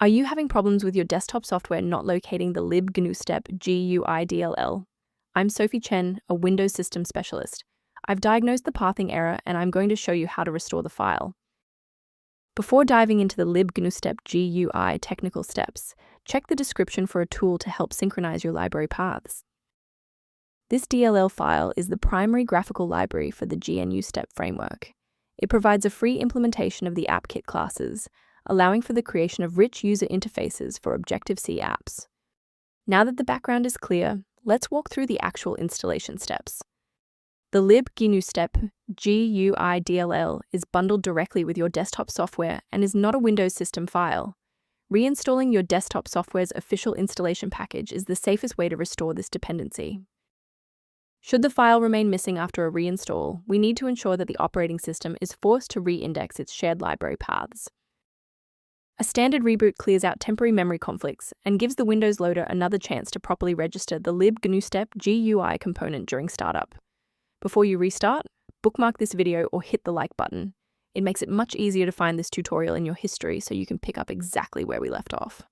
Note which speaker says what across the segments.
Speaker 1: Are you having problems with your desktop software not locating the Libgnustep-gui.dll? I'm Sophie Chen, a Windows system specialist. I've diagnosed the pathing error and I'm going to show you how to restore the file. Before diving into the Libgnustep-gui technical steps, check the description for a tool to help synchronize your library paths. This DLL file is the primary graphical library for the GNUstep framework. It provides a free implementation of the AppKit classes, allowing for the creation of rich user interfaces for Objective-C apps. Now that the background is clear, let's walk through the actual installation steps. The Libgnustep-gui.dll is bundled directly with your desktop software and is not a Windows system file. Reinstalling your desktop software's official installation package is the safest way to restore this dependency. Should the file remain missing after a reinstall, we need to ensure that the operating system is forced to re-index its shared library paths. A standard reboot clears out temporary memory conflicts and gives the Windows loader another chance to properly register the Libgnustep-gui component during startup. Before you restart, bookmark this video or hit the like button. It makes it much easier to find this tutorial in your history so you can pick up exactly where we left off.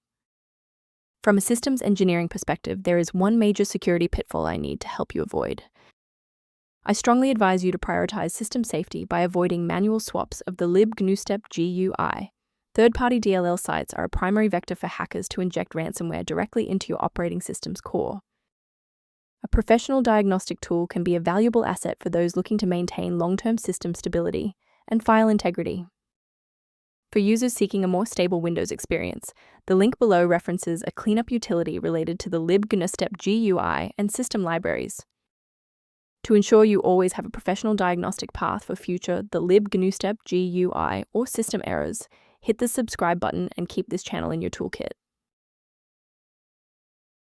Speaker 1: From a systems engineering perspective, there is one major security pitfall I need to help you avoid. I strongly advise you to prioritize system safety by avoiding manual swaps of the Libgnustep-gui. Third-party DLL sites are a primary vector for hackers to inject ransomware directly into your operating system's core. A professional diagnostic tool can be a valuable asset for those looking to maintain long-term system stability and file integrity. For users seeking a more stable Windows experience, the link below references a cleanup utility related to the Libgnustep-gui and system libraries. To ensure you always have a professional diagnostic path for future the Libgnustep-gui or system errors, hit the subscribe button and keep this channel in your toolkit.